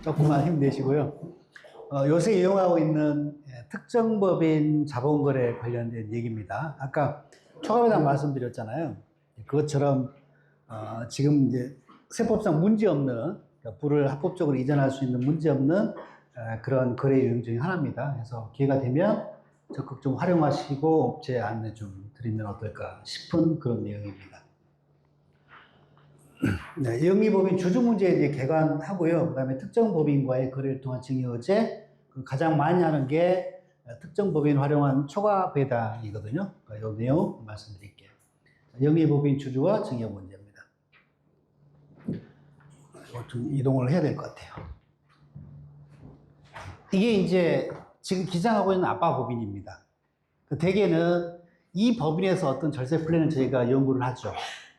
조금만 힘내시고요. 요새 이용하고 있는 특정 법인 자본거래 관련된 얘기입니다. 아까 초과배당 말씀드렸잖아요. 그것처럼 지금 이제 세법상 문제없는, 그러니까 부를 합법적으로 이전할 수 있는 문제없는 그런 거래 유형 중에 하나입니다. 그래서 기회가 되면 적극 좀 활용하시고 업체 안내 좀 드리면 어떨까 싶은 그런 내용입니다. 네, 영리법인 주주문제 이제 개관하고요. 그 다음에 특정 법인과의 거래를 통한 증여의제, 가장 많이 하는 게 특정 법인 활용한 초과 배당이거든요. 이 내용 말씀드릴게요. 영리법인 주주와 증여 문제입니다. 좀 이동을 해야 될 것 같아요. 이게 이제 지금 기장하고 있는 아빠 법인입니다. 대개는 이 법인에서 어떤 절세 플랜을 저희가 연구를 하죠.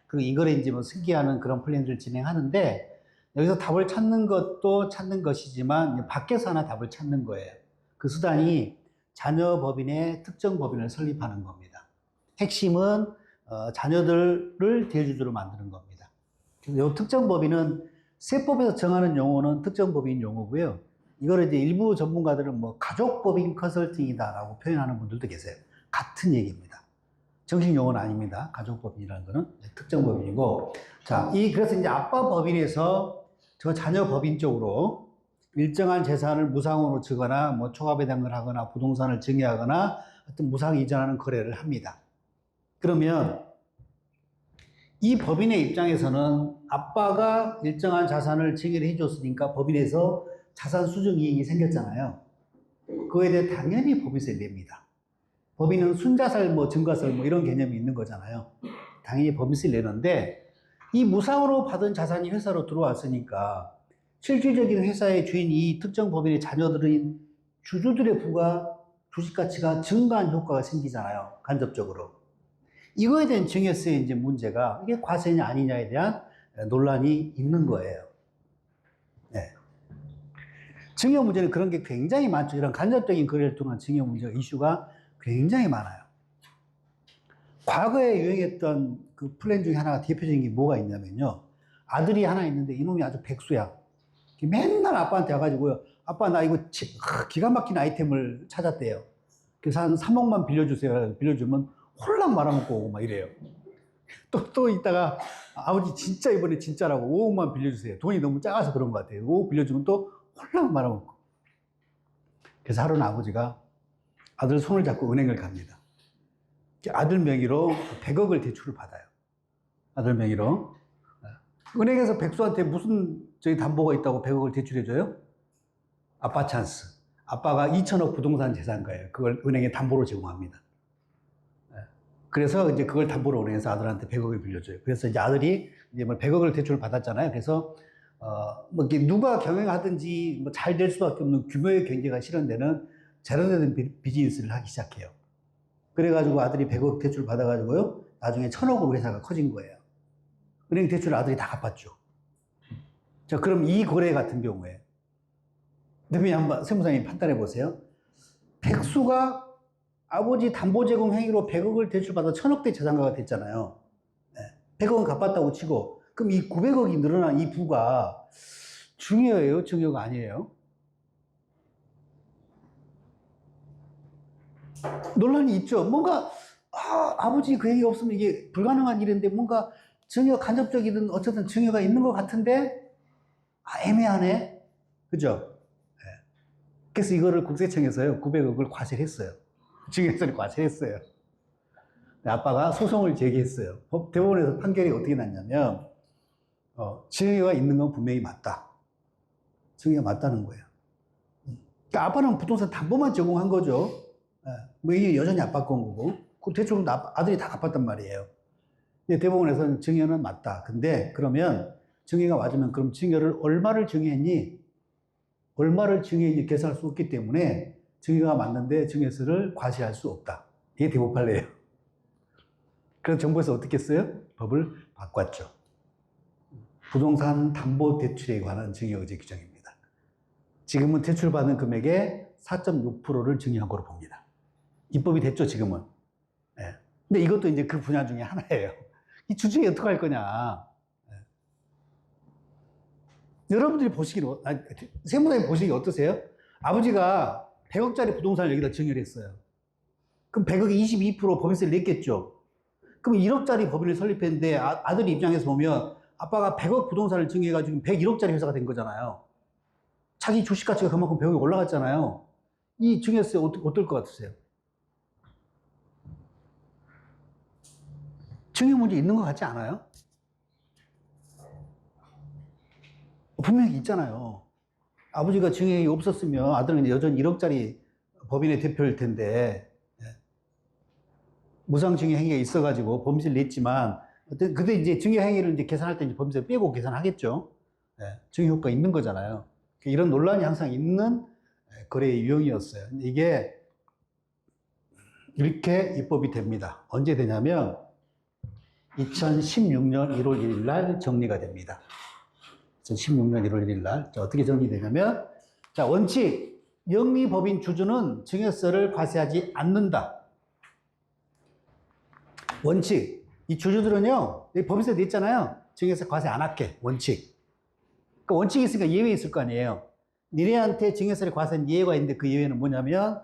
그리고 이거를 이제 뭐 승계하는 그런 플랜들을 진행하는데, 여기서 답을 찾는 것도 찾는 것이지만 밖에서 하나 답을 찾는 거예요. 그 수단이 자녀 법인의 특정 법인을 설립하는 겁니다. 핵심은 자녀들을 대주주로 만드는 겁니다. 이 특정 법인은 세법에서 정하는 용어는 특정 법인 용어고요. 이거를 이제 일부 전문가들은 뭐 가족법인 컨설팅이다라고 표현하는 분들도 계세요. 같은 얘기입니다. 정식 용어는 아닙니다. 가족법인이라는 거는 특정 법인이고. 자, 그래서 이제 아빠 법인에서 저 자녀 법인 쪽으로 일정한 재산을 무상으로 주거나 뭐 초과배당을 하거나 부동산을 증여하거나 어떤 무상 이전하는 거래를 합니다. 그러면 이 법인의 입장에서는 아빠가 일정한 자산을 증여를 해줬으니까 법인에서 자산 수증 이익이 생겼잖아요. 그거에 대해 당연히 법인세를 냅니다. 법인은 순자살, 뭐 증가살, 뭐 이런 개념이 있는 거잖아요. 당연히 법인세를 내는데, 이 무상으로 받은 자산이 회사로 들어왔으니까 실질적인 회사의 주인 이 특정 법인의 자녀들인 주주들의 부가 주식 가치가 증가한 효과가 생기잖아요. 간접적으로. 이거에 대한 증여세의 이제 문제가 이게 과세냐 아니냐에 대한 논란이 있는 거예요. 네. 증여 문제는 그런 게 굉장히 많죠. 이런 간접적인 거래를 통한 증여 문제가 이슈가 굉장히 많아요. 과거에 유행했던 그 플랜 중에 하나가 대표적인 게 뭐가 있냐면요. 아들이 하나 있는데 이놈이 아주 백수야. 맨날 아빠한테 와가지고요. 아빠 나 이거 기가 막힌 아이템을 찾았대요. 그래서 한 3억만 빌려주세요. 빌려주면 홀랑 말아먹고 오고 막 이래요. 또 이따가 아버지 진짜 이번에 진짜라고 5억만 빌려주세요. 돈이 너무 작아서 그런 것 같아요. 5억 빌려주면 또 홀랑 말아먹고. 그래서 하루는 아버지가 아들 손을 잡고 은행을 갑니다. 아들 명의로 100억을 대출을 받아요. 아들 명의로. 은행에서 백수한테 무슨 담보가 있다고 100억을 대출해줘요? 아빠 찬스. 아빠가 2천억 부동산 재산가예요. 그걸 은행에 담보로 제공합니다. 그래서 이제 그걸 담보로 은행에서 아들한테 100억을 빌려줘요. 그래서 이제 아들이 이제 뭐 100억을 대출을 받았잖아요. 그래서 뭐 누가 경영하든지 뭐 잘 될 수밖에 없는 규모의 경제가 실현되는 제로되는 비즈니스를 하기 시작해요. 그래가지고 아들이 100억 대출 받아가지고요. 나중에 1000억으로 회사가 커진 거예요. 은행 대출을 아들이 다 갚았죠. 자, 그럼 이 거래 같은 경우에 대표님 한번 세무사님 판단해 보세요. 백수가 아버지 담보 제공 행위로 100억을 대출받아 1000억대 자산가가 됐잖아요. 100억은 갚았다고 치고, 그럼 이 900억이 늘어난 이 부가 증여예요? 증여가 아니에요? 논란이 있죠. 뭔가 아버지 그 얘기 없으면 이게 불가능한 일인데 뭔가 증여 간접적이든 어쨌든 증여가 있는 것 같은데 애매하네. 그죠? 그래서 이거를 국세청에서요 900억을 과세를 했어요. 증여세를 과세를 했어요. 아빠가 소송을 제기했어요. 대법원에서 판결이 어떻게 났냐면 증여가 있는 건 분명히 맞다. 증여가 맞다는 거예요. 그러니까 아빠는 부동산 담보만 제공한 거죠. 뭐 이게 여전히 아빠 건 거고 그 대출은 아들이 다 갚았단 말이에요. 근데 대법원에서는 증여는 맞다. 근데 그러면 증여가 맞으면 그럼 증여를 얼마를 증여했니? 얼마를 증여했니 계산할 수 없기 때문에 증여가 맞는데 증여세를 과세할 수 없다. 이게 대법 판례예요. 그래서 정부에서 어떻게 했어요? 법을 바꿨죠. 부동산 담보 대출에 관한 증여의제 규정입니다. 지금은 대출받은 금액의 4.6%를 증여한 거로 봅니다. 입법이 됐죠, 지금은. 네. 근데 이것도 이제 그 분야 중에 하나예요. 이 주중에 어떻게 할 거냐. 여러분들이 보시기로, 세무사님 보시기 어떠세요? 아버지가 100억짜리 부동산을 여기다 증여를 했어요. 그럼 100억에 22% 법인세를 냈겠죠? 그럼 1억짜리 법인을 설립했는데 아들 입장에서 보면 아빠가 100억 부동산을 증여해가지고 101억짜리 회사가 된 거잖아요. 자기 주식 가치가 그만큼 100억이 올라갔잖아요. 이 증여세 어떨 것 같으세요? 증여 문제 있는 것 같지 않아요? 분명히 있잖아요. 아버지가 증여액이 없었으면 아들은 여전히 1억짜리 법인의 대표일 텐데, 무상증여 행위가 있어가지고 범죄를 냈지만, 근데 이제 증여 행위를 이제 계산할 때 이제 범죄 빼고 계산하겠죠. 증여 효과가 있는 거잖아요. 이런 논란이 항상 있는 거래의 유형이었어요. 이게 이렇게 입법이 됩니다. 언제 되냐면 2016년 1월 1일 날 정리가 됩니다. 2016년 1월 1일 날. 자, 어떻게 정리되냐면, 자, 원칙, 영리법인 주주는 증여세를 과세하지 않는다. 원칙, 이 주주들은요, 법인세 냈잖아요. 증여세 과세 안 할게. 원칙. 그러니까 원칙이 있으니까 예외 있을 거 아니에요. 니네한테 증여세를 과세한 예외가 있는데 그 예외는 뭐냐면,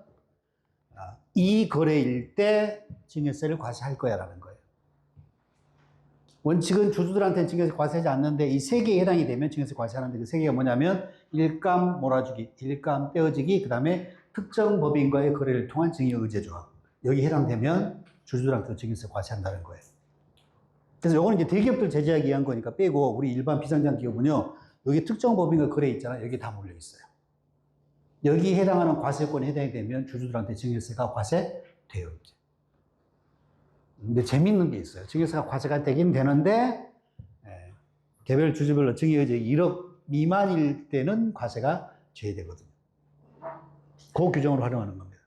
이 거래일 때 증여세를 과세할 거야 라는 거예요. 원칙은 주주들한테는 증여세 과세하지 않는데 이 세 개에 해당이 되면 증여세 과세하는데 그 세 개가 뭐냐면 일감 몰아주기, 일감 떼어주기, 그 다음에 특정 법인과의 거래를 통한 증여 의제 조항. 여기 해당되면 주주들한테 증여세 과세한다는 거예요. 그래서 요거는 이제 대기업들 제재하기 위한 거니까 빼고 우리 일반 비상장 기업은요, 여기 특정 법인과 거래 있잖아요. 여기 다 몰려 있어요. 여기 해당하는 과세권에 해당이 되면 주주들한테 증여세가 과세돼요, 이제. 근데 재밌는 게 있어요. 증여세가 과세가 되긴 되는데, 개별 주주별로 증여의제액이 1억 미만일 때는 과세가 제외되거든요. 그 규정을 활용하는 겁니다.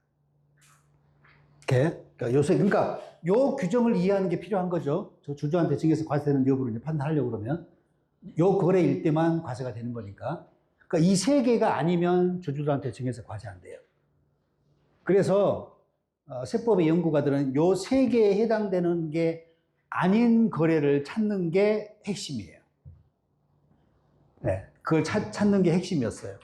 그러니까 요새, 그러니까 요 규정을 이해하는 게 필요한 거죠. 저 주주한테 증여세 과세되는 여부를 이제 판단하려고 그러면 요 거래일 때만 과세가 되는 거니까. 그러니까 이 세 개가 아니면 주주들한테 증여세 과세 안 돼요. 그래서 세법의 연구가들은 요 세 개에 해당되는 게 아닌 거래를 찾는 게 핵심이에요. 네, 그걸 찾는 게 핵심이었어요.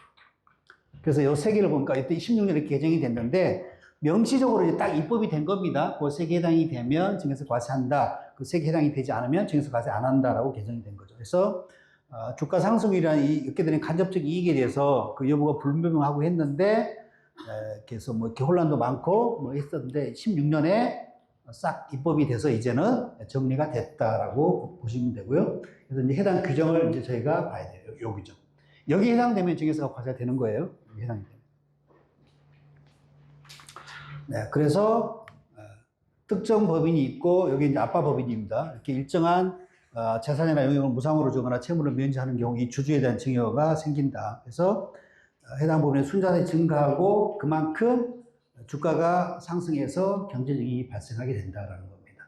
그래서 요 세 개를 보니까 이때 16년에 이렇게 개정이 됐는데 명시적으로 이제 딱 입법이 된 겁니다. 그 세 개 해당이 되면 증여세 과세한다. 그 세 개 해당이 되지 않으면 증여세 과세 안 한다라고 개정이 된 거죠. 그래서 주가 상승이라는 이렇게 되는 간접적 이익에 대해서 그 여부가 불분명하고 했는데, 그래서 뭐 이렇게 혼란도 많고 뭐 했었는데 16년에 싹 입법이 돼서 이제는 정리가 됐다라고 보시면 되고요. 그래서 이제 해당 규정을 이제 저희가 봐야 돼요. 요 규정. 여기 해당되면 증여세가 과세가 되는 거예요. 해당이 되면. 네, 그래서 특정 법인이 있고 여기 이제 아빠 법인입니다. 이렇게 일정한 재산이나 영역을 무상으로 주거나 채무를 면제하는 경우 이 주주에 대한 증여가 생긴다. 그래서 해당 법인의 순자산이 증가하고 그만큼 주가가 상승해서 경제적 이익이 발생하게 된다라는 겁니다.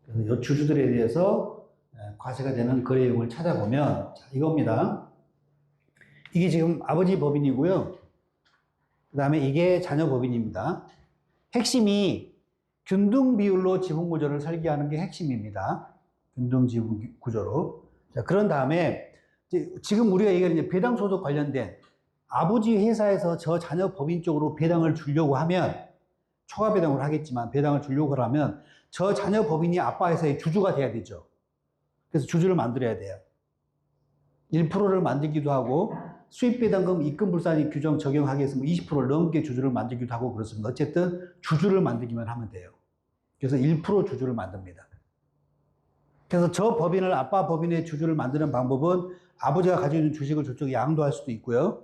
그래서 이 주주들에 대해서 과세가 되는 거래용을 찾아보면 자, 이겁니다. 이게 지금 아버지 법인이고요. 그 다음에 이게 자녀 법인입니다. 핵심이 균등 비율로 지분 구조를 설계하는 게 핵심입니다. 균등 지분 구조로. 자, 그런 다음에 지금 우리가 얘기하는 이제 배당 소득 관련된 아버지 회사에서 저 자녀 법인 쪽으로 배당을 주려고 하면 초과 배당을 하겠지만 배당을 주려고 하면 저 자녀 법인이 아빠 회사의 주주가 돼야 되죠. 그래서 주주를 만들어야 돼요. 1%를 만들기도 하고 수입배당금 입금불산이 규정 적용하기 위해서 20%를 넘게 주주를 만들기도 하고 그렇습니다. 어쨌든 주주를 만들기만 하면 돼요. 그래서 1% 주주를 만듭니다. 그래서 저 법인을 아빠 법인의 주주를 만드는 방법은 아버지가 가지고 있는 주식을 저쪽에 양도할 수도 있고요.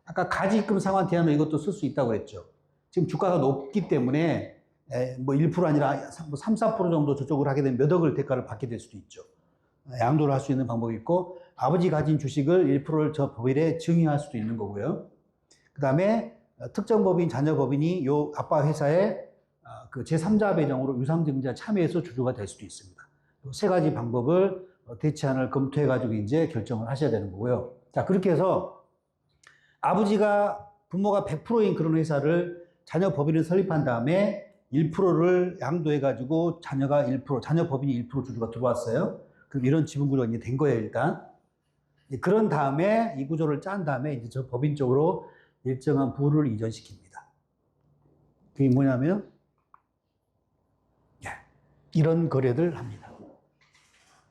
아까 가지입금 상환 대안으로 이것도 쓸 수 있다고 그랬죠. 지금 주가가 높기 때문에 뭐 1% 아니라 3, 4% 정도 저쪽으로 하게 되면 몇 억을 대가를 받게 될 수도 있죠. 양도를 할 수 있는 방법이 있고 아버지 가진 주식을 1%를 저 법인에 증여할 수도 있는 거고요. 그 다음에 특정 법인, 자녀 법인이 요 아빠 회사에 그 제3자 배정으로 유상증자 참여해서 주주가 될 수도 있습니다. 세 가지 방법을 대체안을 검토해가지고 이제 결정을 하셔야 되는 거고요. 자, 그렇게 해서 아버지가 부모가 100%인 그런 회사를 자녀 법인을 설립한 다음에 1%를 양도해가지고 자녀가 1%, 자녀 법인이 1% 주주가 들어왔어요. 그럼 이런 지분 구조가 이제 된 거예요, 일단. 그런 다음에 이 구조를 짠 다음에 이제 저 법인 쪽으로 일정한 부를 이전시킵니다. 그게 뭐냐면 이런 거래를 합니다.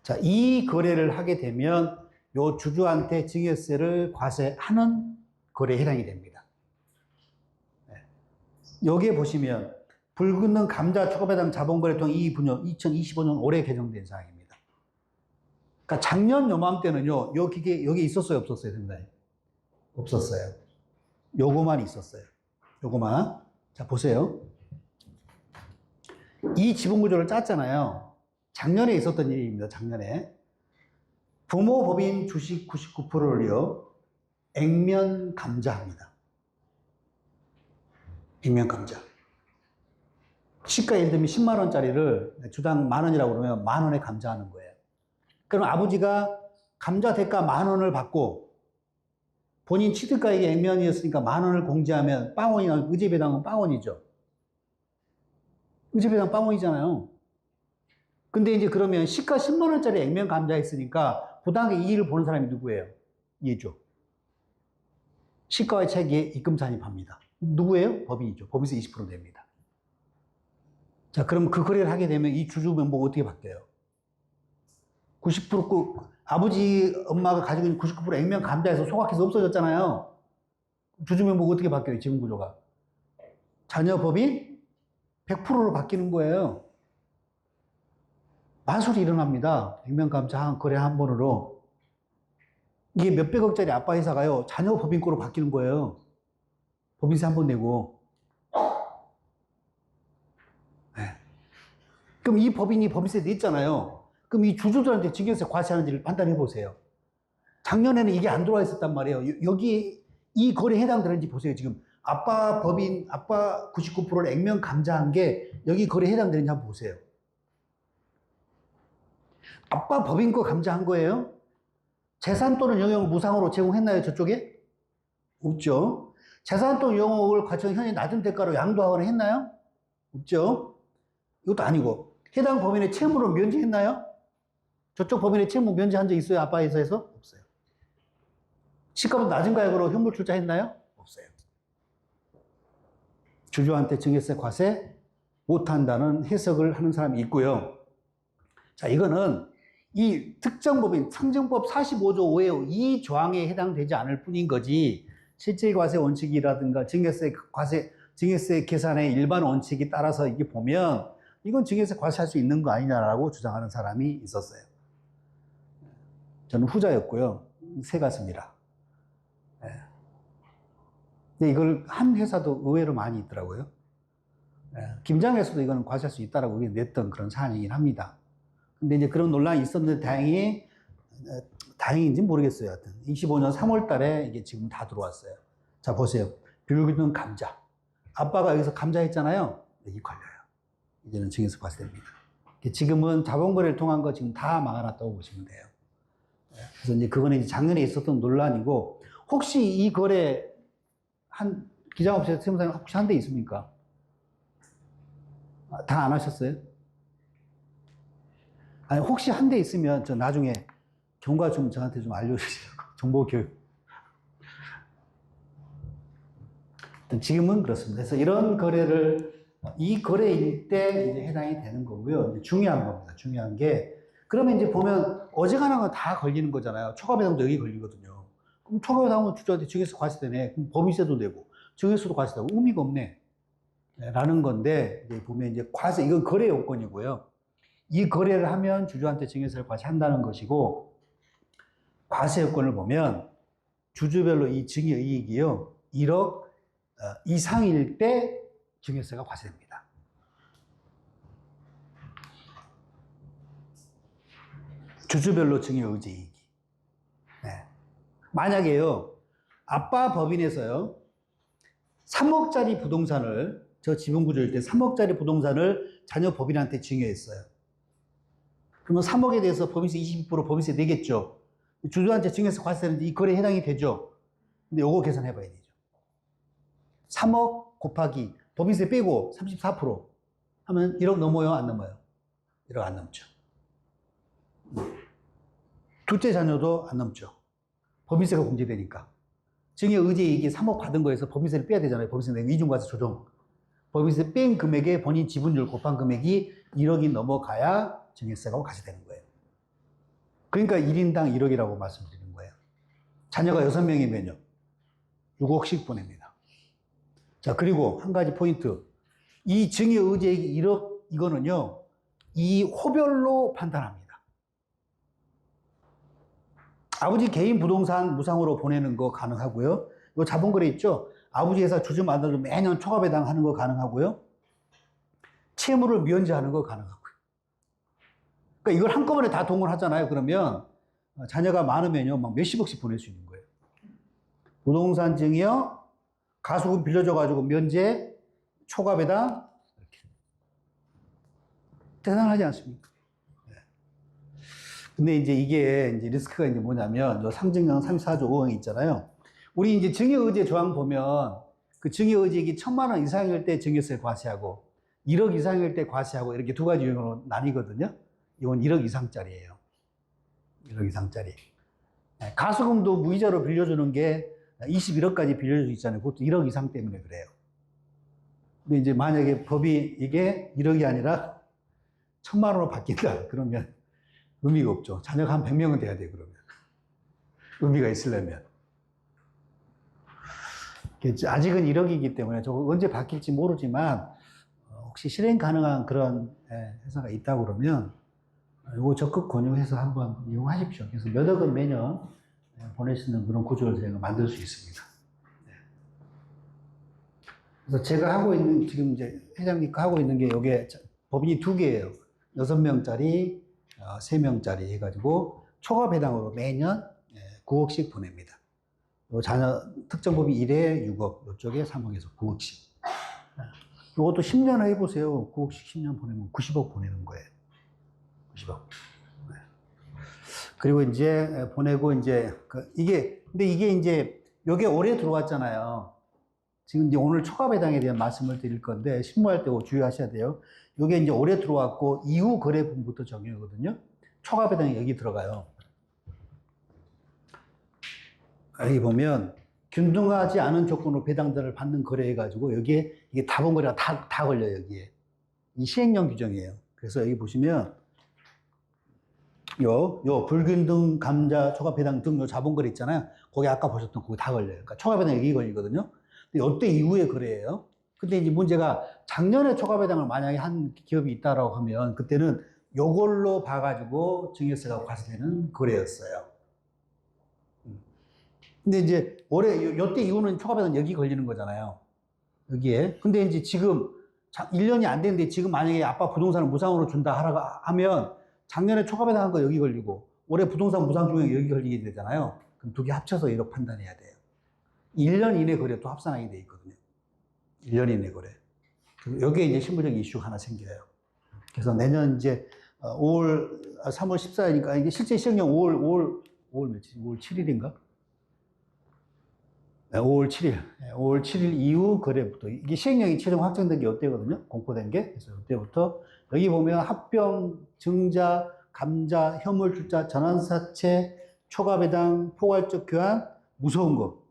자, 이 거래를 하게 되면 요 주주한테 증여세를 과세하는 거래에 해당이 됩니다. 여기에 보시면 불긋는 감자 초과배당 자본거래통 이익분여 2025년 올해 개정된 사항입니다. 그러니까 작년 요맘때는요, 요 기계 여기 있었어요, 없었어요, 생각에? 없었어요. 요거만 있었어요. 요거만. 자, 보세요. 이 지분구조를 짰잖아요. 작년에 있었던 일입니다, 작년에. 부모 법인 주식 99%를요, 액면 감자합니다. 액면 감자. 시가 예를 들면 10만원짜리를 주당 만원이라고 그러면 만원에 감자하는 거예요. 그럼 아버지가 감자 대가 만원을 받고 본인 취득가액이 액면이었으니까 만원을 공제하면 빵원이나 의제배당은 빵원이죠. 의제배당 빵원이잖아요. 근데 이제 그러면 시가 10만원짜리 액면 감자 했으니까 부당하게 이익을 보는 사람이 누구예요? 얘죠. 시가와 차익에 입금 잔입합니다. 누구예요? 법인이죠. 법인세 20% 됩니다. 자, 그럼 그 거래를 하게 되면 이 주주 명부가 어떻게 바뀌어요? 90% 아버지, 엄마가 가지고 있는 99% 액면 감자에서 소각해서 없어졌잖아요. 주주 명부가 어떻게 바뀌어요? 지분 구조가. 자녀 법인 100%로 바뀌는 거예요. 마술이 일어납니다. 액면 감자 거래 한 번으로. 이게 몇백억짜리 아빠 회사가요, 자녀 법인거로 바뀌는 거예요. 법인세 한 번 내고. 네. 그럼 이 법인이 법인세 냈잖아요. 그럼 이 주주들한테 증여세 과세하는지를 판단해 보세요. 작년에는 이게 안 들어와 있었단 말이에요. 여기 이 거래에 해당되는지 보세요. 지금 아빠 법인, 아빠 99%를 액면 감자한 게 여기 거래에 해당되는지 한번 보세요. 아빠 법인 거 감자한 거예요? 재산 또는 영역을 무상으로 제공했나요, 저쪽에? 없죠. 재산 또는 영역을 과천 현재 낮은 대가로 양도하거나 했나요? 없죠. 이것도 아니고. 해당 법인의 채무를 면제했나요? 저쪽 법인의 채무 면제한 적 있어요, 아빠 회사에서? 없어요. 시가보다 낮은 가액으로 현물 출자했나요? 없어요. 주주한테 증여세 과세 못한다는 해석을 하는 사람이 있고요. 자, 이거는 이 특정 법인 상정법 45조 5의 이 조항에 해당되지 않을 뿐인 거지, 실질 과세 원칙이라든가 증여세 계산의 일반 원칙이 따라서 이게 보면 이건 증여세 과세할 수 있는 거 아니냐라고 주장하는 사람이 있었어요. 저는 후자였고요. 새 같습니다. 근데 이걸 한 회사도 의외로 많이 있더라고요. 김장에서도 이거는 과세할 수 있다라고 냈던 그런 사안이긴 합니다. 근데 이제 그런 논란이 있었는데 다행인지 모르겠어요. 하여튼 25년 3월 달에 이게 지금 다 들어왔어요. 자, 보세요. 불긋는 감자. 아빠가 여기서 감자 했잖아요. 여기 걸려요. 이제는 증여세 과세됩니다. 지금은 자본거래를 통한 거 지금 다 막아놨다고 보시면 돼요. 그래서 이제 그거는 이제 작년에 있었던 논란이고, 혹시 이 거래 기장업체 세무사님 혹시 한 대 있습니까? 다 안 하셨어요? 아니, 혹시 한 대 있으면 저 나중에 경과 좀 저한테 좀 알려주시라고. 정보 교육. 지금은 그렇습니다. 그래서 이런 거래를, 이 거래일 때 이제 해당이 되는 거고요. 이제 중요한 겁니다. 중요한 게, 그러면 이제 보면 어지간한 건 다 걸리는 거잖아요. 초과배당도 여기 걸리거든요. 그럼 초과배당은 주주한테 증여세 과세되네. 그럼 법인세도 내고, 증여세도 과세되고, 의미가 없네. 라는 건데, 이제 보면 이제 과세, 이건 거래 요건이고요. 이 거래를 하면 주주한테 증여세를 과세한다는 것이고, 과세 요건을 보면 주주별로 이 증여이익이요, 1억 이상일 때 증여세가 과세됩니다. 주주별로 증여의제이익이. 네. 만약에요, 아빠 법인에서요, 3억짜리 부동산을, 저 지분구조일 때 3억짜리 부동산을 자녀 법인한테 증여했어요. 그러면 3억에 대해서 법인세 22% 법인세 내겠죠. 주주한테 증여세 과세되는데 이 거래에 해당이 되죠. 근데 요거 계산해 봐야 되죠. 3억 곱하기 법인세 빼고 34% 하면 1억 넘어요, 안 넘어요? 1억 안 넘죠. 둘째 자녀도 안 넘죠. 법인세가 공제되니까. 증여 의제 이익이 3억 받은 거에서 법인세를 빼야 되잖아요. 법인세 내고 이중과세 조정. 법인세 뺀 금액에 본인 지분율 곱한 금액이 1억이 넘어가야 증여세가 과세되는 거예요. 그러니까 1인당 1억이라고 말씀드리는 거예요. 자녀가 6명이면요. 6억씩 보냅니다. 자, 그리고 한 가지 포인트. 이 증여 의제액이 1억, 이거는요, 이 호별로 판단합니다. 아버지 개인 부동산 무상으로 보내는 거 가능하고요. 요 자본거래 있죠? 아버지 회사 주주 만들어도 매년 초과배당 하는 거 가능하고요. 채무를 면제하는 거 가능하고요. 그러니까 이걸 한꺼번에 다 동원하잖아요. 그러면 자녀가 많으면요, 막 몇십억씩 보낼 수 있는 거예요. 부동산 증여, 가수금 빌려줘가지고 면제, 초과배당, 이렇게. 대단하지 않습니까? 네. 근데 이제 이게 이제 리스크가 이제 뭐냐면, 상증형 34조 5항이 있잖아요. 우리 이제 증여의제 조항 보면, 그 증여의제액이 1,000만 원 이상일 때 증여세 과세하고, 1억 이상일 때 과세하고, 이렇게 두 가지 유형으로 나뉘거든요. 이건 1억 이상짜리예요. 1억 이상짜리. 가수금도 무이자로 빌려주는 게 21억까지 빌려줄 수 있잖아요. 그것도 1억 이상 때문에 그래요. 근데 이제 만약에 법이 이게 1억이 아니라 1,000만 원으로 바뀐다. 그러면 의미가 없죠. 자녀가 한 100명은 돼야 돼, 그러면. 의미가 있으려면. 아직은 1억이기 때문에 저거 언제 바뀔지 모르지만, 혹시 실행 가능한 그런 회사가 있다고 그러면, 이거 적극 권유해서 한번 이용하십시오. 그래서 몇 억은 매년 보낼 수 있는 그런 구조를 저희가 만들 수 있습니다. 그래서 제가 하고 있는, 지금 이제 회장님과 하고 있는 게 요게 법인이 2개예요. 6명짜리, 3명짜리 해가지고 초과배당으로 매년 9억씩 보냅니다. 자녀 특정법이 1에 6억, 이쪽에 3억에서 9억씩. 이것도 10년 해보세요. 9억씩 10년 보내면 90억 보내는 거예요. 90억. 네. 그리고 이제 보내고 이제 근데 이게 이제 요게 올해 들어왔잖아요. 지금 이제 오늘 초과배당에 대한 말씀을 드릴 건데 신고할 때 주의하셔야 돼요. 요게 이제 올해 들어왔고 이후 거래분부터 적용이거든요. 초과배당이 여기 들어가요. 여기 보면 균등하지 않은 조건으로 배당자를 받는 거래해가지고 여기에 이게 다본거래가 다 걸려요. 여기에 이 시행령 규정이에요. 그래서 여기 보시면 요 불균등 감자 초과배당 등 요 자본거래 있잖아요. 거기 아까 보셨던 거기 다 걸려요. 그러니까 초과배당 여기 걸리거든요. 근데 이때 이후에 거래예요. 근데 이제 문제가 작년에 초과배당을 만약에 한 기업이 있다라고 하면 그때는 요걸로 봐가지고 증여세가 과세되는 거래였어요. 근데 이제 올해 요때 이후는 초과배당 여기 걸리는 거잖아요. 여기에. 근데 이제 지금 1년이 안 됐는데 지금 만약에 아빠 부동산을 무상으로 준다 하라고 하면 작년에 초과배당 한 거 여기 걸리고 올해 부동산 무상 중에 여기 걸리게 되잖아요. 그럼 두 개 합쳐서 1억 판단해야 돼요. 1년 이내 거래 또 합산하게 돼 있거든요. 1년 이내 거래. 여기에 이제 신분적 이슈가 하나 생겨요. 그래서 내년 이제 3월 14일이니까 이게 실제 시행령 5월 며칠? 5월 7일인가? 5월 7일. 5월 7일 이후 거래부터. 이게 시행령이 최종 확정된 게 이때거든요. 공포된 게. 그래서 이때부터. 여기 보면 합병, 증자, 감자, 현물출자, 전환사채, 초과배당, 포괄적 교환, 무서운 거.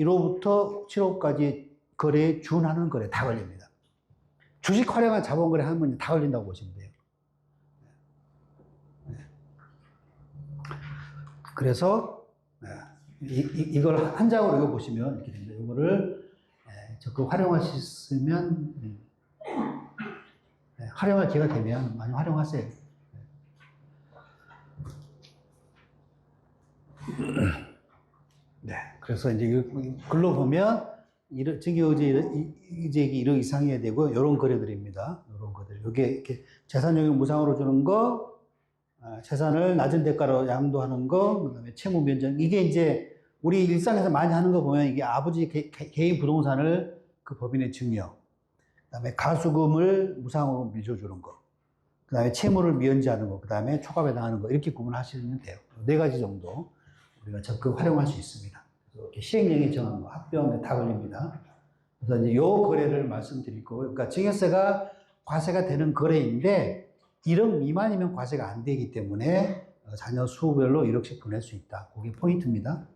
1호부터 7호까지 거래에 준하는 거래 다 걸립니다. 주식 활용한 자본거래 하면 다 걸린다고 보시면 돼요. 그래서 이걸 한 장으로 읽어보시면 이렇게 됩니다. 이거를 적극 활용하셨으면 활용할 기회가 되면 많이 활용하세요. 네, 그래서 이제 글로 보면 증여의제액이 1억 이상이어야 되고 이런 거래들입니다. 이런 거들. 이게 이렇게 재산용익 무상으로 주는 거, 재산을 낮은 대가로 양도하는 거, 그다음에 채무 면적. 이게 이제 우리 일상에서 많이 하는 거 보면 이게 아버지 개인 부동산을 그 법인에 증여, 그다음에 가수금을 무상으로 밀어주는 거, 그다음에 채무를 면제하는 거, 그다음에 초과배당하는 거 이렇게 구분하시면 돼요. 4가지 정도 우리가 적극 활용할 수 있습니다. 이렇게 시행령이 정한 거, 합병에 다 걸립니다. 그래서 이제 요 거래를 말씀드리고, 그러니까 증여세가 과세가 되는 거래인데 1억 미만이면 과세가 안 되기 때문에 자녀 수별로 1억씩 보낼 수 있다. 그게 포인트입니다.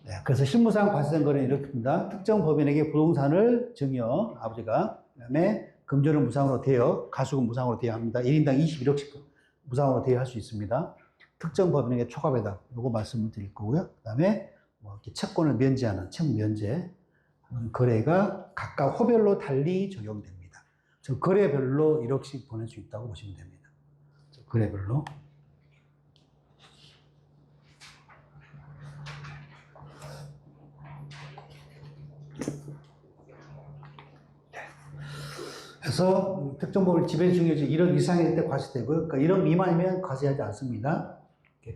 네, 그래서 실무상 과세된 거래는 이렇게입니다. 특정 법인에게 부동산을 증여, 아버지가. 그 다음에 금전은 무상으로 대여, 가수금 무상으로 대여합니다. 1인당 21억씩 무상으로 대여할 수 있습니다. 특정 법인에게 초과배당, 요거 말씀을 드릴 거고요. 그 다음에 뭐 이렇게 채권을 면제하는 채무 면제 거래가 각각 호별로 달리 적용됩니다. 저 거래별로 1억씩 보낼 수 있다고 보시면 됩니다. 거래별로. 그래서 특정 법인 지배 중요지 1억 이상일 때 과세되고요. 그러니까 1억 미만이면 과세하지 않습니다.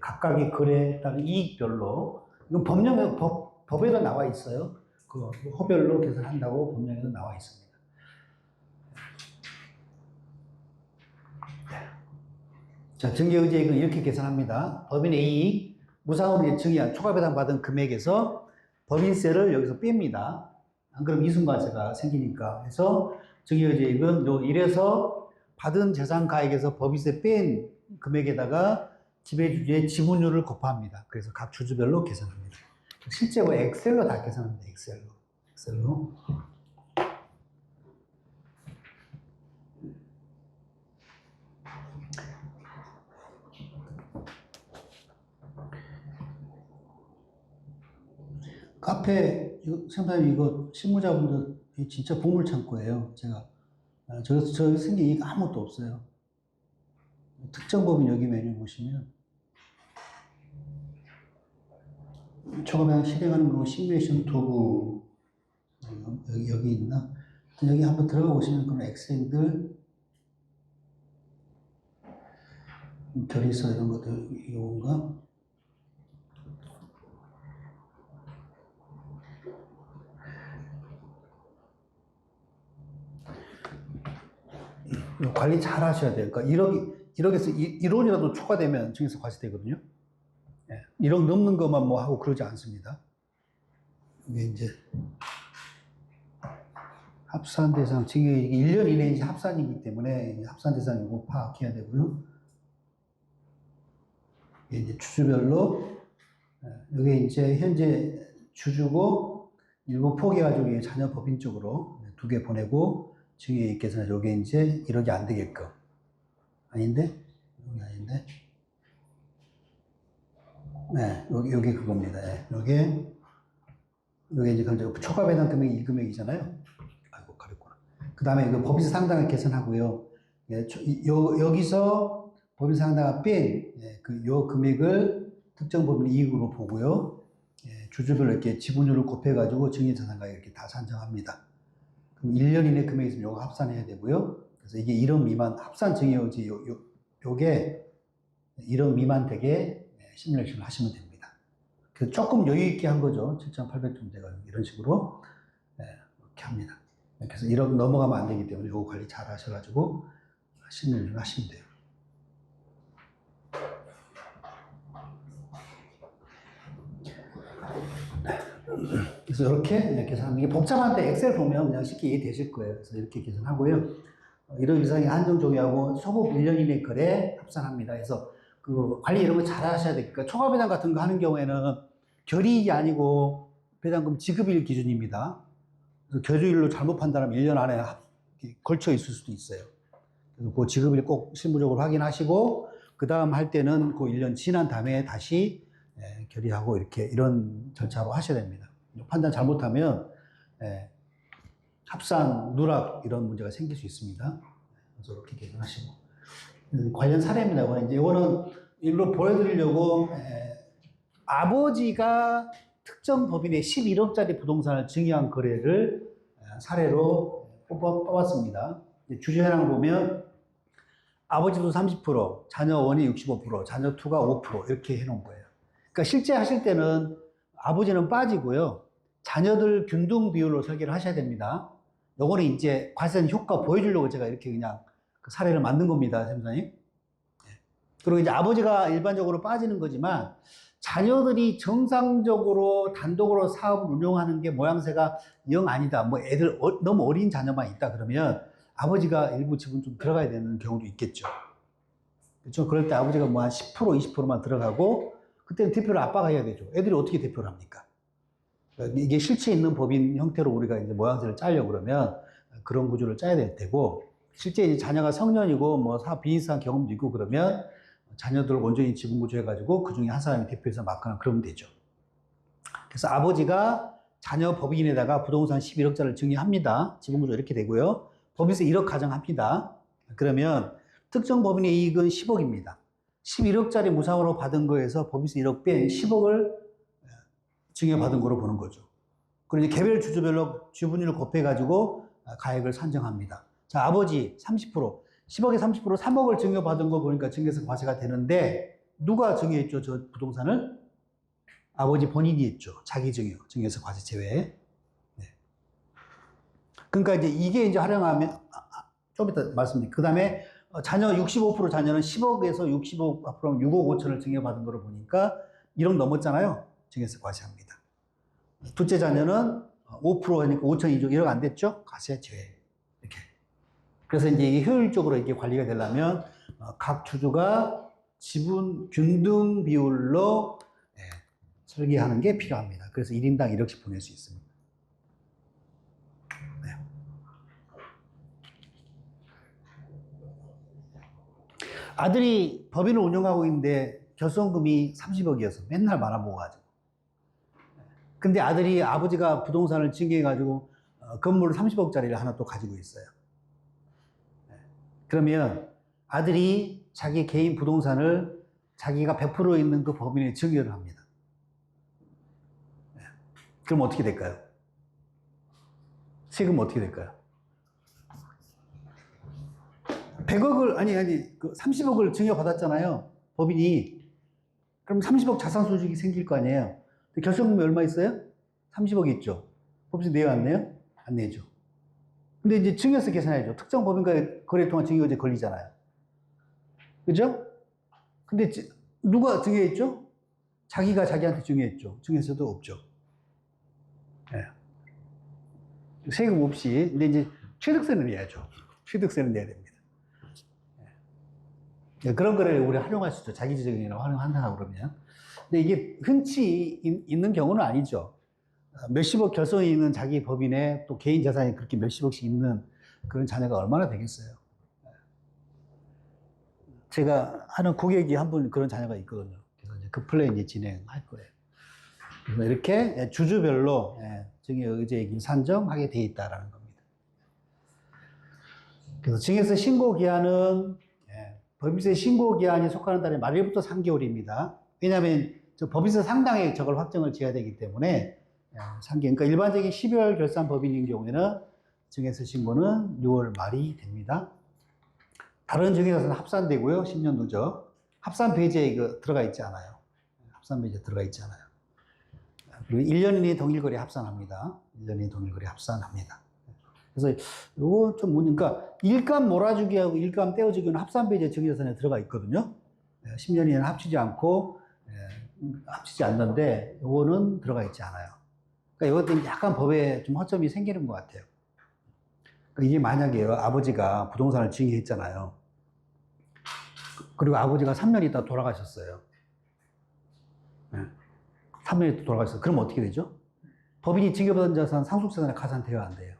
각각의 거래에 따른 이익별로 이건 법에도 나와 있어요. 그 호별로 계산한다고 법령에도 나와 있습니다. 자, 증여의제액은 이렇게 계산합니다. 법인의 이익, 무상으로 증여, 초과배당 받은 금액에서 법인세를 여기서 뺍니다. 안 그러면 이순과세가 생기니까. 그래서 증여의제액은 요 1에서 받은 재산가액에서 법인세 뺀 금액에다가 지배주주의 지분율을 곱합니다. 그래서 각 주주별로 계산합니다. 실제 뭐 엑셀로 다 계산합니다. 엑셀로. 카페, 선생님 이거 실무자분들 진짜 보물창고예요. 저 생긴 이익 아무것도 없어요. 특정 법인 여기 메뉴 보시면 초과배당 실행하는 거 시뮬레이션 도구 여기 있나? 여기 한번 들어가 보시면 그런 엑셀들 결의서 이런 것들 이건가? 관리 잘 하셔야 돼요. 그러니까 1억에서 1원이라도 초과되면 증여세 과세되거든요. 1억 넘는 것만 뭐 하고 그러지 않습니다. 이게 이제 합산 대상, 증여 1년 이내에 이제 합산이기 때문에 합산 대상 이거 파악해야 되고요. 이게 이제 주주별로, 여기 이제 현재 주주고 일부 포기해가지고 자녀 법인 쪽으로 2개 보내고 증여이익 계산은 요게 이제 1억이 안 되게끔. 아닌데? 여기 아닌데? 네, 요게 그겁니다. 네, 요게 이제 초과배당 금액이 이 금액이잖아요. 아이고, 가렸구나. 그 다음에 이거 법인세 상당을 계산하고요. 예, 여기서 법인세 상당을 뺀, 요 금액을 특정 법인 이익으로 보고요. 예, 주주별로 이렇게 지분율을 곱해가지고 증여자산가액 이렇게 다 산정합니다. 그럼 1년 이내 금액이 있으면 요거 합산해야 되고요. 그래서 이게 1억 미만, 합산 증여지, 요게 1억 미만 되게 시뮬레이션을 하시면 됩니다. 그래서 조금 여유있게 한 거죠. 7,800점 돼가지고 이런 식으로 이렇게 합니다. 그래서 1억 넘어가면 안 되기 때문에 요거 관리 잘 하셔가지고 시뮬레이션을 하시면 돼요. 그래서 이렇게 계산하는 게 복잡한데 엑셀 보면 그냥 쉽게 이해되실 거예요. 그래서 이렇게 계산하고요. 1억 이상의 한정 종이하고 소급 1년 이내 거래 합산합니다. 그래서 그 관리 이런 거 잘 하셔야 되니까 초과배당 같은 거 하는 경우에는 결의일이 아니고 배당금 지급일 기준입니다. 그래서 결의일로 잘못 판단하면 1년 안에 걸쳐 있을 수도 있어요. 그래서 그 지급일 꼭 실무적으로 확인하시고 그 다음 할 때는 그 1년 지난 다음에 다시 결의하고 이런 절차로 하셔야 됩니다. 판단 잘못하면 합산, 누락 이런 문제가 생길 수 있습니다. 그래서 이렇게 계산하시고 관련 사례입니다. 이거는 일로 보여드리려고 아버지가 특정 법인의 11억짜리 부동산을 증여한 거래를 사례로 뽑았습니다. 주주현황 보면 아버지도 30%, 자녀 1이 65%, 자녀 2가 5% 이렇게 해놓은 거예요. 그러니까 실제 하실 때는 아버지는 빠지고요. 자녀들 균등 비율로 설계를 하셔야 됩니다. 요거는 이제 과세는 효과 보여주려고 제가 이렇게 그냥 그 사례를 만든 겁니다, 세무사님. 그리고 이제 아버지가 일반적으로 빠지는 거지만 자녀들이 정상적으로 단독으로 사업을 운영하는 게 모양새가 영 아니다. 뭐 애들 너무 어린 자녀만 있다 그러면 아버지가 일부 지분 좀 들어가야 되는 경우도 있겠죠. 그렇죠? 그럴 때 아버지가 뭐 한 10%, 20%만 들어가고 그때는 대표를 아빠가 해야 되죠. 애들이 어떻게 대표를 합니까? 이게 실체 있는 법인 형태로 우리가 이제 모양새를 짜려고 그러면 그런 구조를 짜야 될 테고, 실제 이제 자녀가 성년이고 뭐 비즈니스한 경험도 있고 그러면 자녀들을 온전히 지분 구조해가지고 그 중에 한 사람이 대표해서 맡거나 그러면 되죠. 그래서 아버지가 자녀 법인에다가 부동산 11억짜리를 증여합니다. 지분 구조 이렇게 되고요. 법인세 1억 가정합니다. 그러면 특정 법인의 이익은 10억입니다. 11억짜리 무상으로 받은 거에서 법인세 1억 뺀 10억을 증여받은 거로 보는 거죠. 그리고 이제 개별 주주별로 주분율을 곱해가지고 가액을 산정합니다. 자, 아버지 30%, 10억에 30% 3억을 증여받은 거 보니까 증여세 과세가 되는데, 누가 증여했죠? 저 부동산을? 아버지 본인이 했죠. 자기 증여세 과세 제외. 네. 그러니까 이제 이게 이제 활용하면, 좀 이따 말씀드릴게요. 그 다음에 자녀 65% 자녀는 10억에서 65, 앞으로 6억 5천을 증여받은 거로 보니까 1억 넘었잖아요. 증여세 과세합니다. 둘째 자녀는 5% 하니까 5천이죠. 1억 안 됐죠? 과세 제외. 이렇게. 그래서 이제 이게 효율적으로 이렇게 관리가 되려면 각 주주가 지분 균등 비율로 설계하는 게 필요합니다. 그래서 1인당 1억씩 보낼 수 있습니다. 네. 아들이 법인을 운영하고 있는데 결손금이 30억이어서 맨날 말아보고 가지고. 근데 아들이 아버지가 부동산을 증여해가지고 건물을 30억짜리를 하나 또 가지고 있어요. 그러면 아들이 자기 개인 부동산을 자기가 100% 있는 그 법인에 증여를 합니다. 그럼 어떻게 될까요? 세금 어떻게 될까요? 100억을, 그 30억을 증여받았잖아요. 법인이. 그럼 30억 자산소득이 생길 거 아니에요. 근데 결손금이 얼마 있어요? 30억 있죠. 법인세 내요, 안 내요? 안 내죠. 근데 이제 증여세 계산해야죠. 특정 법인과의 거래 통한 증여세 걸리잖아요. 그죠? 근데 누가 증여했죠? 자기가 자기한테 증여했죠. 증여세도 없죠. 네. 세금 없이. 근데 이제 취득세는 내야죠. 취득세는 내야 됩니다. 네. 그런 거를 우리 활용할 수 있죠. 자기주증이라고 활용한다 그러면. 근데 이게 흔치 있는 경우는 아니죠. 몇십억 결손이 있는 자기 법인에 또 개인 재산이 그렇게 몇십억씩 있는 그런 자녀가 얼마나 되겠어요. 제가 하는 고객이 한 분 그런 자녀가 있거든요. 그래서 이제 그 플레이 이제 진행할 거예요. 그래서 이렇게 주주별로 증여 의제액이 산정하게 돼 있다라는 겁니다. 그래서 증여세 신고 기한은 법인세 신고 기한이 속하는 달의 말일부터 3개월입니다. 왜냐하면 법인세 상당액 저걸 확정을 지어야 되기 때문에 3개월. 그러니까 일반적인 12월 결산 법인인 경우에는 증여세 신고는 6월 말이 됩니다. 다른 증여세는 합산되고요. 10년 누적. 합산 배제에 이거 들어가 있지 않아요. 합산 배제 들어가 있지 않아요. 그리고 1년 이내에 동일거래 합산합니다. 1년 이내에 동일거래 합산합니다. 그래서 이거 좀 그러니까 일감 몰아주기하고 일감 떼어주기는 합산 배제 증여세에 들어가 있거든요. 10년 이내는 합치지 않고 합치지 않는데 이거는 들어가 있지 않아요. 그러니까 이것도 약간 법에 좀 허점이 생기는 것 같아요. 그러니까 이게 만약에 아버지가 부동산을 증여했잖아요. 그리고 아버지가 3년 있다 돌아가셨어요. 3년 있다 돌아가셨어요. 그럼 어떻게 되죠? 법인이 증여받은 자산 상속재산에 가산되어야 안 돼요.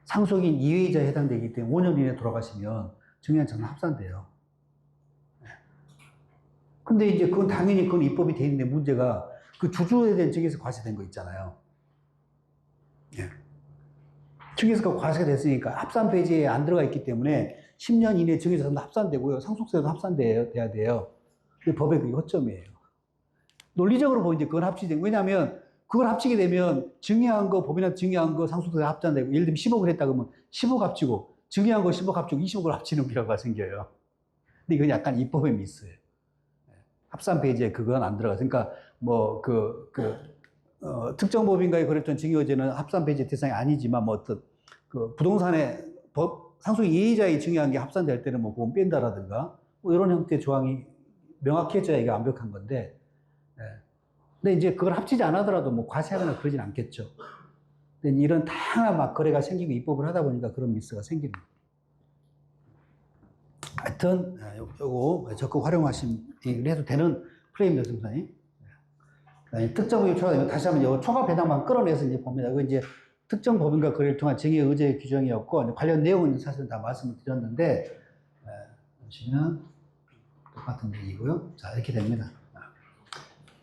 상속인 이외이자에 해당되기 때문에 5년 이내에 돌아가시면 증여한 자산 합산돼요. 근데 이제 그건 당연히 그건 입법이 돼 있는데 문제가 그 주주에 대한 증여세 과세된 거 있잖아요. 증여세가 과세가 됐으니까 합산 배제에 안 들어가 있기 때문에 10년 이내에 증여자산도 합산되고요. 상속세도 합산돼야 돼요. 그게 법의 그게 허점이에요. 논리적으로 보면 이제 그건 합치지. 왜냐하면 그걸 합치게 되면 증여한 거, 법인한테 증여한 거 상속세 합산되고, 예를 들면 10억을 했다 그러면 10억 합치고, 증여한 거 10억 합치고 20억을 합치는 경우가 생겨요. 근데 이건 약간 입법의 미스예요. 합산 배제에 그건 안 들어가서. 그러니까 뭐 특정 법인과의 거래권 증여제는 합산 배제 대상이 아니지만 뭐 어떤 그 부동산의 상속 이해자의 증여한 게 합산될 때는 뭐 그건 뺀다라든가 뭐 이런 형태의 조항이 명확해져야 이게 완벽한 건데, 근데 이제 그걸 합치지 않아더라도 뭐 과세하거나 그러진 않겠죠. 근데 이런 다양한 막 거래가 생기고 입법을 하다 보니까 그런 미스가 생기는 거예요. 하여튼 요거 적극 활용하시면 해도 되는 프레임입니다, 선생님. 그다음에 특정 법인 초과되면 다시 한번 이 초과 배당만 끌어내서 이제 봅니다. 이거 이제 특정 법인과 거래를 통한 증액 의제 규정이었고 관련 내용은 사실은 다 말씀을 드렸는데 보시면 똑같은 얘기고요. 자 이렇게 됩니다.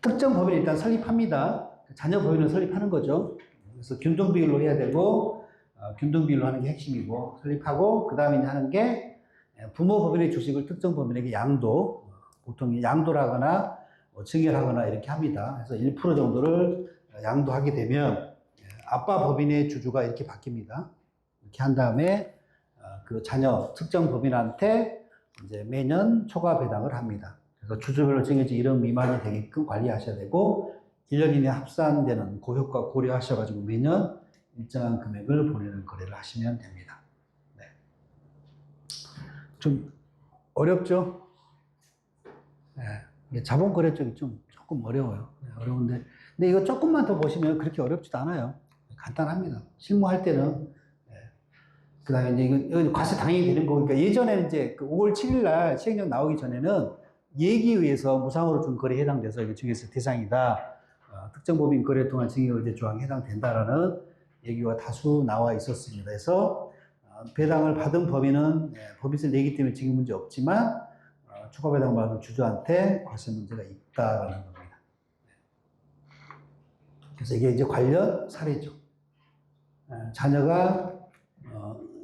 특정 법인을 일단 설립합니다. 자녀 법인을 설립하는 거죠. 그래서 균등비율로 해야 되고 균등비율로 하는 게 핵심이고 설립하고 그 다음에 하는 게 부모 법인의 주식을 특정 법인에게 양도 보통 양도라거나 증여하거나 이렇게 합니다. 그래서 1% 정도를 양도하게 되면 아빠 법인의 주주가 이렇게 바뀝니다. 이렇게 한 다음에 그 자녀 특정 법인한테 이제 매년 초과 배당을 합니다. 그래서 주주별로 정해진 1억 미만이 되게끔 관리하셔야 되고 1년 이내 합산되는 고효과 고려하셔가지고 매년 일정한 금액을 보내는 거래를 하시면 됩니다. 네. 좀 어렵죠? 네. 자본 거래 쪽이 좀 조금 어려워요. 네, 어려운데 근데 이거 조금만 더 보시면 그렇게 어렵지도 않아요. 간단합니다. 실무할 때는 그 다음에 이제 이거 과세 당연히 되는 거니까 예전에는 이제 그 5월 7일 날 시행령 나오기 전에는 예기에 의해서 무상으로 준 거래에 해당돼서 이거 증액세 대상이다. 특정 법인 거래 통한 증액 의제 조항에 해당된다라는 얘기가 다수 나와 있었습니다. 그래서 배당을 받은 법인은 법인세 내기 때문에 증액 문제 없지만 추가 배당 받은 주주한테 과세 문제가 있다라는 겁니다. 그래서 이게 이제 관련 사례죠. 자녀가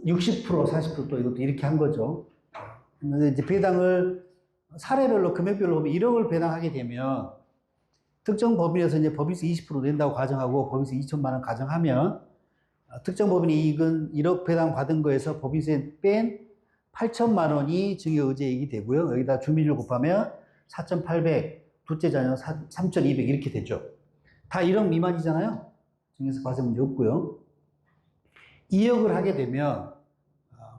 60%, 40% 또 이것도 이렇게 한 거죠. 근데 이제 배당을 사례별로 금액별로 보면 1억을 배당하게 되면 특정 법인에서 이제 법인세 20% 낸다고 가정하고 법인세 2천만 원 가정하면 특정 법인이 이익은 1억 배당 받은 거에서 법인세 뺀 8천만 원이 증액 의제이익이 되고요. 여기다 주민율 곱하면 4,800, 둘째 자녀 3,200 이렇게 되죠. 다 1억 미만이잖아요. 증액세 과세 문제 없고요. 2억을 하게 되면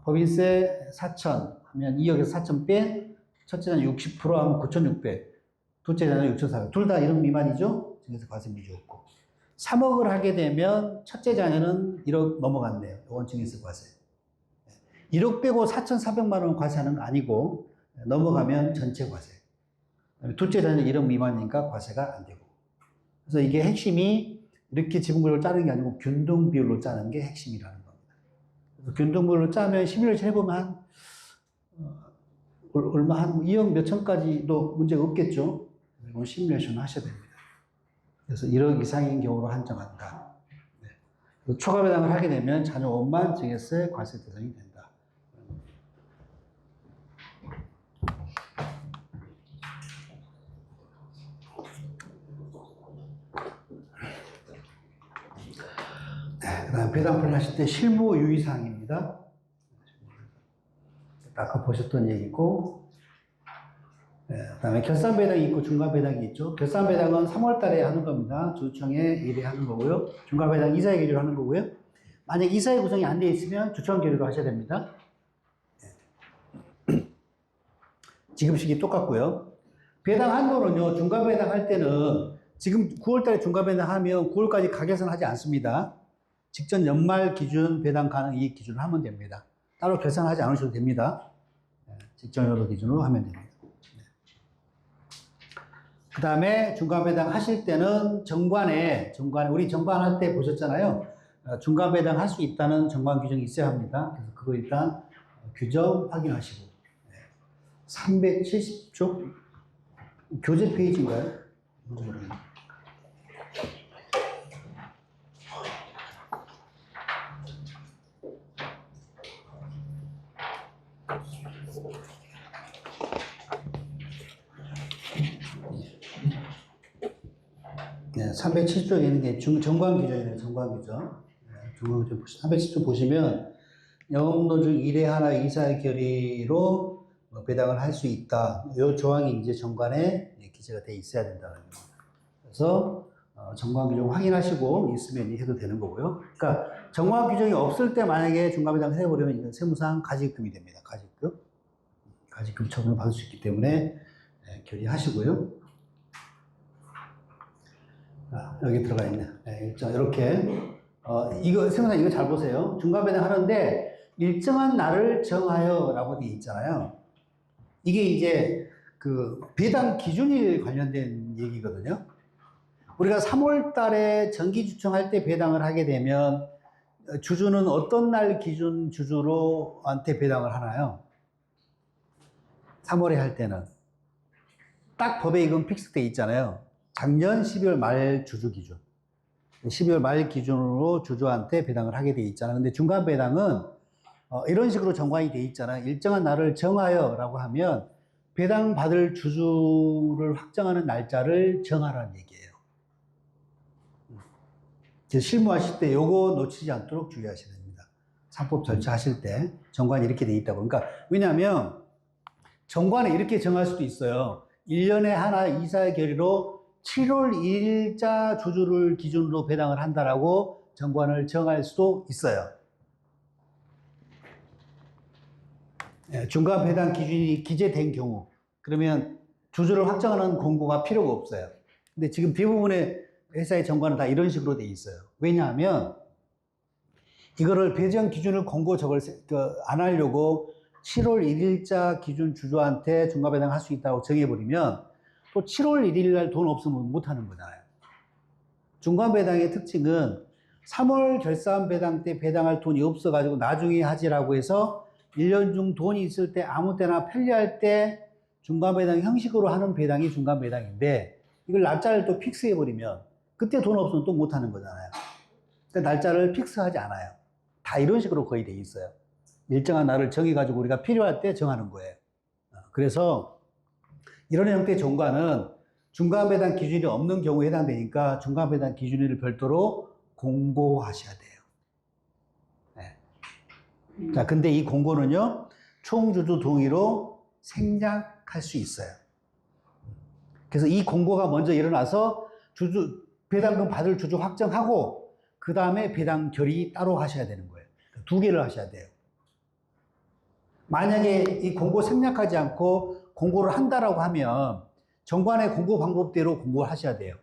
법인세 4천 하면 2억에서 4천 뺀 첫째 자녀 60% 하면 9,600, 둘째 자녀 6,400. 둘 다 1억 미만이죠? 증액세 과세 문제 없고. 3억을 하게 되면 첫째 자녀는 1억 넘어갔네요. 이건 증액세 과세. 1억 빼고 4,400만 원 과세는 아니고 넘어가면 전체 과세. 둘째 자녀는 1억 미만이니까 과세가 안 되고. 그래서 이게 핵심이 이렇게 지분별로 짜는 게 아니고 균등 비율로 짜는 게 핵심이라는 겁니다. 그래서 균등 비율로 짜면 11월 해보면 얼마 한 2억 몇천까지도 문제가 없겠죠. 이건 시뮬레이션 하셔야 됩니다. 그래서 1억 이상인 경우로 한정한다. 네. 초과 배당을 하게 되면 자녀 원만 증액세 과세 대상이 된다. 네, 그다음 배당을 하실 때 실무 유의사항입니다. 아까 보셨던 얘기고, 네, 그다음에 결산 배당이 있고 중간 배당이 있죠. 결산 배당은 3월 달에 하는 겁니다. 주총에 1회 하는 거고요. 중간 배당 이사회 결의로 하는 거고요. 만약 이사회 구성이 안 돼 있으면 주총 결의로 하셔야 됩니다. 네. 지급식이 똑같고요. 배당 한도는요. 중간 배당 할 때는 지금 9월 달에 중간 배당 하면 9월까지 가계산 하지 않습니다. 직전 연말 기준 배당 가능 이익 기준으로 하면 됩니다. 따로 계산하지 않으셔도 됩니다. 직전 연도 기준으로 하면 됩니다. 그 다음에 중간 배당 하실 때는 정관에 우리 정관할 때 보셨잖아요. 중간 배당 할 수 있다는 정관 규정이 있어야 합니다. 그래서 그거 일단 규정 확인하시고 370쪽 교재 페이지인가요? 네, 370쪽에 있는 게 정관 규정이에요. 정관 규정. 정관 규정 370쪽 보시면 영업노 중 1회 하나 이사의 결의로 배당을 할 수 있다. 이 조항이 이제 정관에 기재가 돼 있어야 된다는 겁니다. 그래서 정관 규정 확인하시고 있으면 해도 되는 거고요. 그러니까 정관 규정이 없을 때 만약에 중간 배당을 해버리면 이건 세무상 가지급이 됩니다. 가지급 처분을 받을 수 있기 때문에 결의하시고요. 여기 들어가 있네. 이렇게 이거 세무상 이거 잘 보세요. 중간 배당 하는데 일정한 날을 정하여라고 되어 있잖아요. 이게 이제 그 배당 기준일 관련된 얘기거든요. 우리가 3월 달에 정기주청할 때 배당을 하게 되면 주주는 어떤 날 기준 주주로 한테 배당을 하나요? 3월에 할 때는 딱 법에 이건 픽스돼 있잖아요. 작년 12월 말 주주 기준. 12월 말 기준으로 주주한테 배당을 하게 돼 있잖아요. 근데 중간 배당은 이런 식으로 정관이 돼 있잖아요. 일정한 날을 정하여 라고 하면 배당 받을 주주를 확정하는 날짜를 정하라는 얘기예요. 실무하실 때 요거 놓치지 않도록 주의하셔야 됩니다. 상법 절차하실 때 정관이 이렇게 돼 있다고. 그러니까 왜냐하면 정관에 이렇게 정할 수도 있어요. 1년에 하나 이사의 결의로 7월 1일자 주주를 기준으로 배당을 한다라고 정관을 정할 수도 있어요. 중간 배당 기준이 기재된 경우, 그러면 주주를 확정하는 공고가 필요가 없어요. 근데 지금 대부분의 회사의 정관은 다 이런 식으로 돼 있어요. 왜냐하면 이거를 배정 기준을 공고 저걸 안 하려고 7월 1일자 기준 주주한테 중간 배당할 수 있다고 정해버리면 또 7월 1일 날 돈 없으면 못 하는 거잖아요. 중간 배당의 특징은 3월 결산 배당 때 배당할 돈이 없어가지고 나중에 하지라고 해서 1년 중 돈이 있을 때 아무 때나 편리할 때 중간 배당 형식으로 하는 배당이 중간 배당인데 이걸 날짜를 또 픽스해버리면 그때 돈 없으면 또 못 하는 거잖아요. 그러니까 날짜를 픽스하지 않아요. 다 이런 식으로 거의 돼 있어요. 일정한 날을 정해가지고 우리가 필요할 때 정하는 거예요. 그래서 이런 형태의 정관은 중간 배당 기준이 없는 경우에 해당되니까 중간 배당 기준일을 별도로 공고하셔야 돼요. 네. 자, 근데 이 공고는요, 총주주 동의로 생략할 수 있어요. 그래서 이 공고가 먼저 일어나서 배당금 받을 주주 확정하고, 그 다음에 배당 결의 따로 하셔야 되는 거예요. 두 개를 하셔야 돼요. 만약에 이 공고 생략하지 않고 공고를 한다라고 하면 정관의 공고 방법대로 공고를 하셔야 돼요.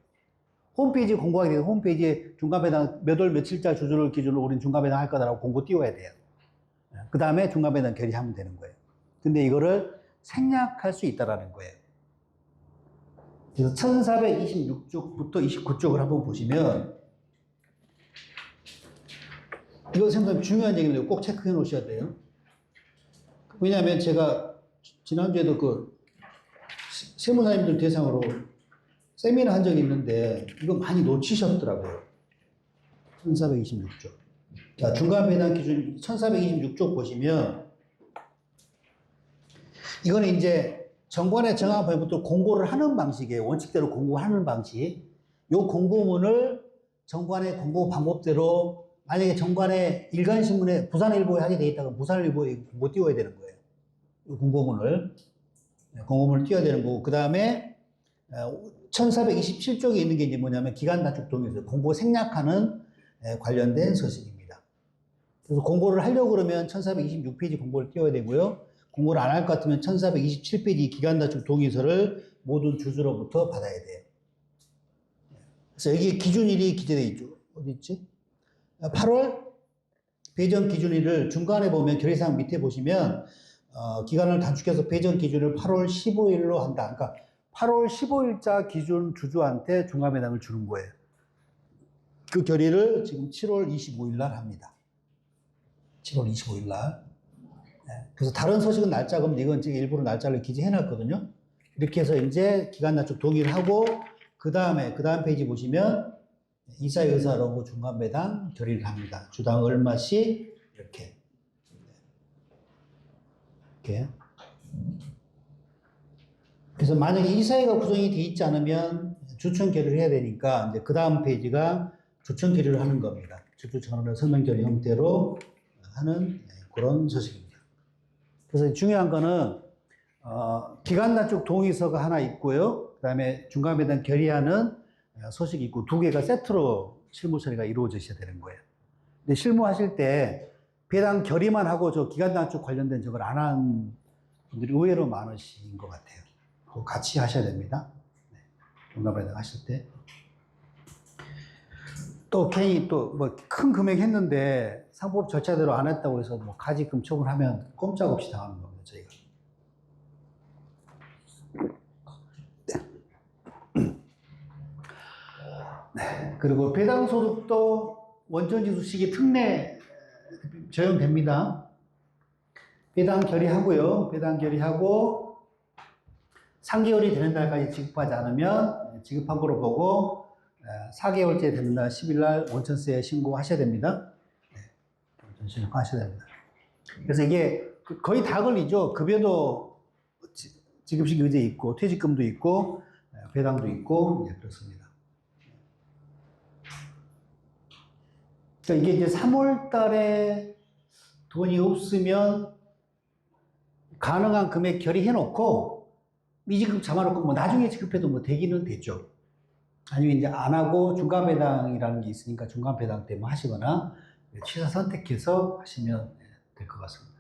홈페이지 공고하게 되면 홈페이지에 중간배당 몇 월 며칠자 주주를 기준으로 우리는 중간배당 할 거다라고 공고 띄워야 돼요. 그 다음에 중간배당 결의하면 되는 거예요. 근데 이거를 생략할 수 있다라는 거예요. 그래서 1426쪽부터 29쪽을 한번 보시면 이거 상당히 중요한 얘기인데 꼭 체크해 놓으셔야 돼요. 왜냐하면 제가 지난주에도 그 세무사님들 대상으로 세미나 한 적이 있는데 이거 많이 놓치셨더라고요. 1426쪽. 자, 중간 배당 기준 1426쪽 보시면 이거는 이제 정관에 정한 법부터 공고를 하는 방식이에요. 원칙대로 공고하는 방식. 요 공고문을 정관의 공고 방법대로 만약에 정관에 일간신문에 부산일보에 하게 돼 있다면 부산일보에 공고 띄워야 되는 거예요. 이 공고문을 띄워야 되는 거고, 그 다음에 1427쪽에 있는 게 이제 뭐냐면 기간 단축 동의서 공고 생략하는 관련된 서식입니다. 그래서 공고를 하려고 그러면 1426페이지 공고를 띄워야 되고요. 공고를 안 할 것 같으면 1427페이지 기간 단축 동의서를 모든 주주로부터 받아야 돼요. 그래서 여기 기준일이 기재되어 있죠. 어디 있지? 8월 배정 기준일을 중간에 보면 결의사항 밑에 보시면 기간을 단축해서 배정 기준을 8월 15일로 한다. 그러니까 8월 15일자 기준 주주한테 중간배당을 주는 거예요. 그 결의를 지금 7월 25일 날 합니다. 7월 25일 날. 네. 그래서 다른 서식은 날짜가 없는데 이건 지금 일부러 날짜를 기재해 놨거든요. 이렇게 해서 이제 기간 단축 동의를 하고 그 다음 페이지 보시면 이사의 의사로 중간배당 결의를 합니다. 주당 얼마씩 이렇게. 그래서 만약에 이사회가 구성이 되어 있지 않으면 주청 결의를 해야 되니까 이제 그 다음 페이지가 주청 결의를 하는 겁니다. 주주청원을 서명 결의 형태로 하는 그런 서식입니다. 그래서 중요한 거는 기간 단축 동의서가 하나 있고요. 그 다음에 중간 배당 결의하는 서식이 있고 두 개가 세트로 실무 처리가 이루어지셔야 되는 거예요. 근데 실무하실 때 배당 결의만 하고 저 기간 단축 관련된 저걸 안 한 분들이 의외로 많으신 것 같아요. 그거 같이 하셔야 됩니다. 네. 중간 배당 하실 때. 또 괜히 또 뭐 큰 금액 했는데 상법 절차대로 안 했다고 해서 뭐 가지금 처분하면 꼼짝없이 당하는 겁니다, 저희가. 그리고 배당 소득도 원천징수 시기 특례 적용됩니다. 배당 결의하고요. 배당 결의하고 3개월이 되는 날까지 지급하지 않으면 지급한 거로 보고 4개월째 되는 날 10일 날 원천세 신고하셔야 됩니다. 원천 신고하셔야 됩니다. 그래서 이게 거의 다 걸리죠. 급여도 지급식 의제 있고 퇴직금도 있고 배당도 있고 그렇습니다. 그러니까 이게 이제 3월 달에 돈이 없으면 가능한 금액 결의해 놓고 미지급 잡아놓고 뭐 나중에 지급해도 뭐 되기는 되죠. 아니면 이제 안 하고 중간 배당이라는 게 있으니까 중간 배당 때문에 하시거나 취사 선택해서 하시면 될 것 같습니다.